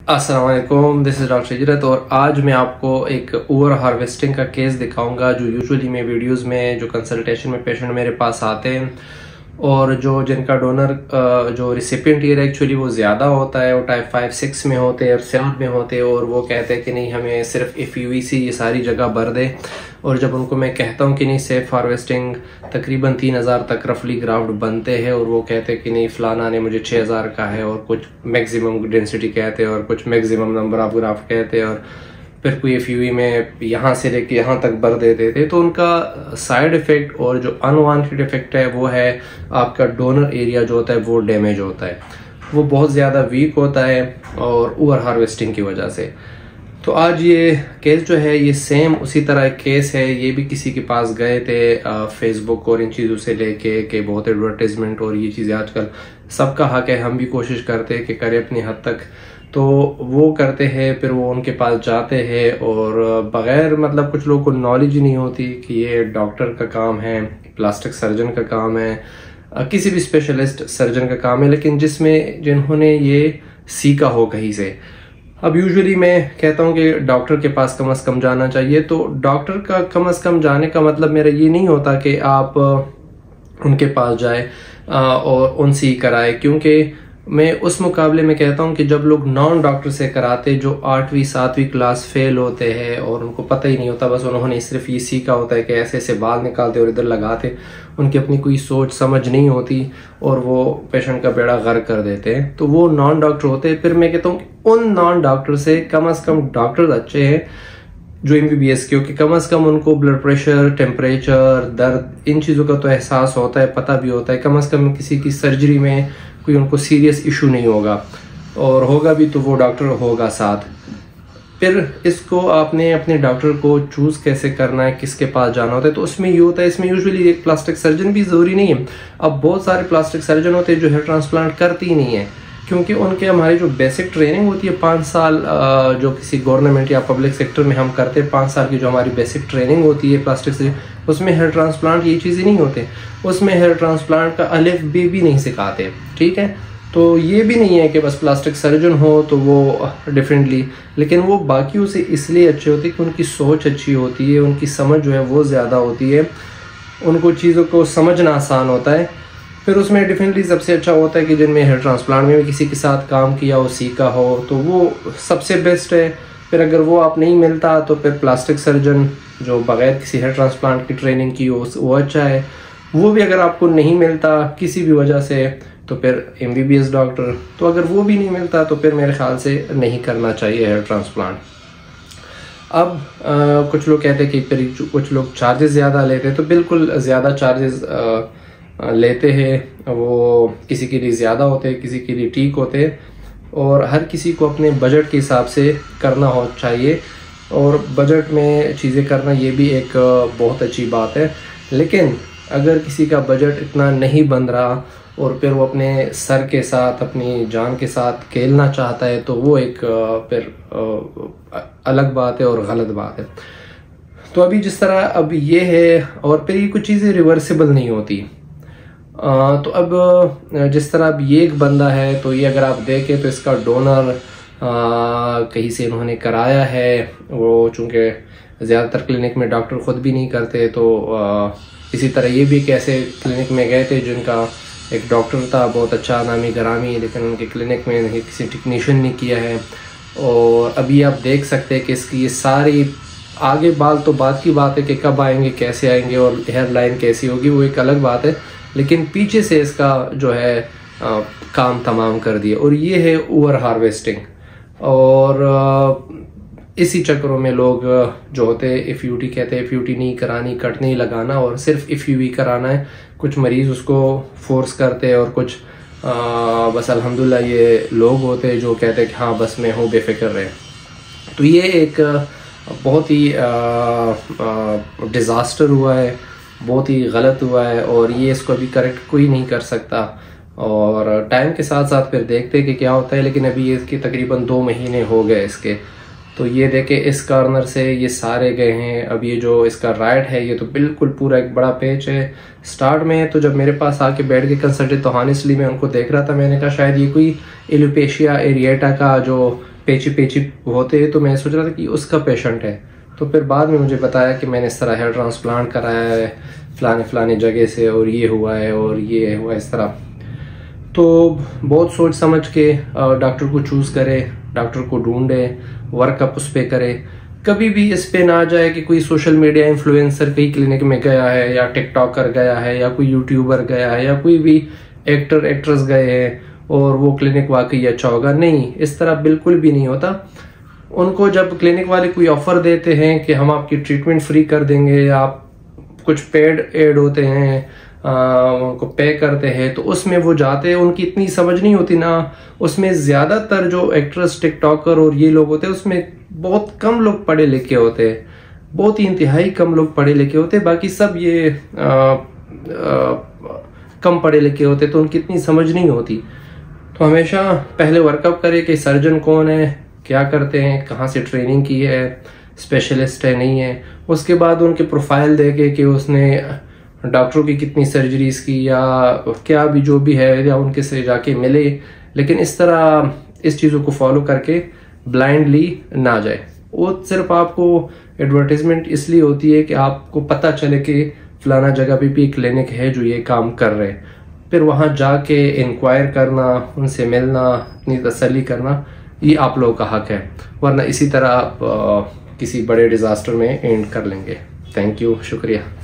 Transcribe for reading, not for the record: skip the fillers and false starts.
अस्सलाम वालेकुम, this is doctor हिजरत और आज मैं आपको एक ओवर हार्वेस्टिंग का केस दिखाऊंगा। जो यूजुअली मैं वीडियोस में जो कंसल्टेशन में पेशेंट मेरे पास आते हैं और जो जिनका डोनर जो रिसिपिएंट ईयर एक्चुअली वो ज़्यादा होता है, वो टाइप 5-6 में होते हैं और 7 में होते हैं और वो कहते हैं कि नहीं हमें सिर्फ FUVC ये सारी जगह भर दे। और जब उनको मैं कहता हूँ कि नहीं सेफ हार्वेस्टिंग तकरीबन 3000 तक रफली ग्राफ्ट बनते हैं और वो कहते हैं कि नहीं फलाना ने मुझे 6000 का है और कुछ मैक्सिमम डेंसिटी कहते हैं और कुछ मैक्सिमम नंबर ऑफ ग्राफ्ट कहते हैं और फिर कोई FUV में यहाँ से लेके यहाँ तक भर देते थे, तो उनका साइड इफ़ेक्ट और जो अनवांटेड इफ़ेक्ट है वो है आपका डोनर एरिया जो होता है वो डैमेज होता है, वो बहुत ज़्यादा वीक होता है और ओवर हार्वेस्टिंग की वजह से। तो आज ये केस जो है ये सेम उसी तरह एक केस है। ये भी किसी के पास गए थे फेसबुक और इन चीज़ों से लेके कि बहुत एडवर्टाइजमेंट और ये चीज़ें आजकल सबका हक है, हम भी कोशिश करते हैं कि करें अपनी हद तक, तो वो करते हैं। फिर वो उनके पास जाते हैं और बगैर मतलब कुछ लोगों को नॉलेज ही नहीं होती कि ये डॉक्टर का काम है, प्लास्टिक सर्जन का काम है, किसी भी स्पेशलिस्ट सर्जन का काम है, लेकिन जिन्होंने ये सीखा हो कहीं से। अब यूजुअली मैं कहता हूँ कि डॉक्टर के पास कम से कम जाना चाहिए। तो डॉक्टर का कम से कम जाने का मतलब मेरा ये नहीं होता कि आप उनके पास जाए और उनसे ही कराए, क्योंकि मैं उस मुकाबले में कहता हूँ कि जब लोग नॉन डॉक्टर से कराते, जो 8वीं 7वीं क्लास फेल होते हैं और उनको पता ही नहीं होता, बस उन्होंने सिर्फ ये सीखा होता है कि ऐसे ऐसे बाल निकालते और इधर लगाते, उनकी अपनी कोई सोच समझ नहीं होती और वो पेशेंट का बेड़ा गर्क कर देते हैं, तो वो नॉन डॉक्टर होते हैं। फिर मैं कहता हूँ कि उन नॉन डॉक्टर से कम डॉक्टर अच्छे हैं जो MBBS, क्योंकि कम से कम उनको ब्लड प्रेशर, टेम्परेचर, दर्द, इन चीज़ों का तो एहसास होता है, पता भी होता है। कम से कम किसी की सर्जरी में कोई उनको सीरियस इशू नहीं होगा, और होगा भी तो वो डॉक्टर होगा साथ। फिर इसको आपने अपने डॉक्टर को चूज़ कैसे करना है, किसके पास जाना होता है, तो उसमें ये होता है, इसमें यूजुअली एक प्लास्टिक सर्जन भी ज़रूरी नहीं है। अब बहुत सारे प्लास्टिक सर्जन होते हैं जो हेयर ट्रांसप्लांट करती ही नहीं है, क्योंकि उनके हमारी जो बेसिक ट्रेनिंग होती है 5 साल, जो किसी गवर्नमेंट या पब्लिक सेक्टर में हम करते हैं 5 साल की जो हमारी बेसिक ट्रेनिंग होती है प्लास्टिक से, उसमें हेयर ट्रांसप्लांट ये चीज़ें नहीं होते। उसमें हेयर ट्रांसप्लांट का अलिफ बे भी नहीं सिखाते, ठीक है। तो ये भी नहीं है कि बस प्लास्टिक सर्जन हो तो वो डिफरेंटली, लेकिन वो बाकियों से इसलिए अच्छे होते हैं कि उनकी सोच अच्छी होती है, उनकी समझ जो है वो ज़्यादा होती है, उनको चीज़ों को समझना आसान होता है। फिर उसमें डिफरेंटली सबसे अच्छा होता है कि जिनमें हेयर ट्रांसप्लांट में भी किसी के साथ काम किया हो, सीखा हो, तो वो सबसे बेस्ट है। फिर अगर वो आप नहीं मिलता तो फिर प्लास्टिक सर्जन जो बगैर किसी हेयर ट्रांसप्लांट की ट्रेनिंग की हो वो अच्छा है। वो भी अगर आपको नहीं मिलता किसी भी वजह से तो फिर MBBS डॉक्टर, तो अगर वो भी नहीं मिलता तो फिर मेरे ख्याल से नहीं करना चाहिए हेयर ट्रांसप्लांट। अब कुछ लोग कहते हैं कि फिर कुछ लोग चार्जेस ज़्यादा लेते हैं, तो बिल्कुल ज़्यादा चार्जेस लेते हैं, वो किसी के लिए ज़्यादा होते हैं, किसी के लिए ठीक होते हैं, और हर किसी को अपने बजट के हिसाब से करना हो चाहिए। और बजट में चीज़ें करना ये भी एक बहुत अच्छी बात है। लेकिन अगर किसी का बजट इतना नहीं बन रहा और फिर वो अपने सर के साथ, अपनी जान के साथ खेलना चाहता है, तो वो एक फिर अलग बात है और गलत बात है। तो अभी जिस तरह अब ये है, और फिर ये कुछ चीज़ें रिवर्सिबल नहीं होती। तो अब जिस तरह अब ये एक बंदा है, तो ये अगर आप देखें तो इसका डोनर कहीं से इन्होंने कराया है। वो चूँकि ज़्यादातर क्लिनिक में डॉक्टर ख़ुद भी नहीं करते, तो इसी तरह ये भी एक ऐसे क्लिनिक में गए थे जिनका एक डॉक्टर था बहुत अच्छा नामी गरामी, लेकिन उनके क्लिनिक में किसी टेक्नीशियन ने किया है। और अभी आप देख सकते हैं कि इसकी ये सारी आगे बाल तो बात की बात है कि कब आएंगे, कैसे आएंगे और हेयर लाइन कैसी होगी, वो एक अलग बात है, लेकिन पीछे से इसका जो है काम तमाम कर दिया। और ये है ओवर हार्वेस्टिंग। और इसी चक्करों में लोग जो होते हैं FUT कहते हैं, FUT नहीं करानी, कट नहीं लगाना और सिर्फ FUV कराना है। कुछ मरीज़ उसको फोर्स करते हैं और कुछ बस अल्हम्दुलिल्लाह ये लोग होते हैं जो कहते हैं कि हाँ बस मैं हूँ, बेफिक्र रहे। तो ये एक बहुत ही डिज़ास्टर हुआ है, बहुत ही गलत हुआ है, और ये इसको अभी करेक्ट कोई नहीं कर सकता। और टाइम के साथ साथ फिर देखते हैं कि क्या होता है, लेकिन अभी इसके तकरीबन 2 महीने हो गए इसके। तो ये देखे इस कॉर्नर से ये सारे गए हैं। अब ये जो इसका राइट है ये तो बिल्कुल पूरा एक बड़ा पेच है। स्टार्ट में तो जब मेरे पास आके बैठ के कंसल्टेड, तो हॉनेस्टली मैं उनको देख रहा था, मैंने कहा शायद ये कोई एलोपेशिया एरिएटा का जो पेची पेची होते हैं, तो मैं सोच रहा था कि उसका पेशेंट है। तो फिर बाद में मुझे बताया कि मैंने इस तरह हेयर ट्रांसप्लांट कराया है फलाने जगह से, और ये हुआ है और ये हुआ इस तरह। तो बहुत सोच समझ के डॉक्टर को चूज़ करे, डॉक्टर को ढूंढे, वर्कअप उस पर करे। कभी भी इस पे ना जाए कि कोई सोशल मीडिया इन्फ्लुएंसर कहीं क्लिनिक में गया है, या टिकटॉकर गया है, या कोई यूट्यूबर गया है, या कोई भी एक्टर एक्ट्रेस गए हैं और वो क्लिनिक वाकई अच्छा होगा। नहीं, इस तरह बिल्कुल भी नहीं होता। उनको जब क्लिनिक वाले कोई ऑफर देते हैं कि हम आपकी ट्रीटमेंट फ्री कर देंगे, या आप कुछ पेड एड होते हैं, उनको पे करते हैं, तो उसमें वो जाते हैं। उनकी इतनी समझ नहीं होती ना, उसमें ज़्यादातर जो एक्ट्रेस टिकटॉकर और ये लोग होते हैं उसमें बहुत कम लोग पढ़े लिखे होते हैं, बहुत ही इंतहाई कम लोग पढ़े लिखे होते हैं। बाकी सब ये कम पढ़े लिखे होते, तो उनकी इतनी समझ नहीं होती। तो हमेशा पहले वर्कअप करें कि सर्जन कौन है, क्या करते हैं, कहाँ से ट्रेनिंग की है, स्पेशलिस्ट है नहीं है। उसके बाद उनके प्रोफाइल देखे कि उसने डॉक्टरों की कितनी सर्जरीज की, या क्या भी जो भी है, या उनके से जाके मिले। लेकिन इस तरह इस चीज़ों को फॉलो करके ब्लाइंडली ना जाए। वो सिर्फ आपको एडवर्टाइजमेंट इसलिए होती है कि आपको पता चले कि फलाना जगह पे भी क्लिनिक है जो ये काम कर रहे हैं। फिर वहाँ जाके इंक्वायर करना, उनसे मिलना, अपनी तसल्ली करना, ये आप लोगों का हक है। वरना इसी तरह आप किसी बड़े डिज़ास्टर में एंड कर लेंगे। थैंक यू, शुक्रिया।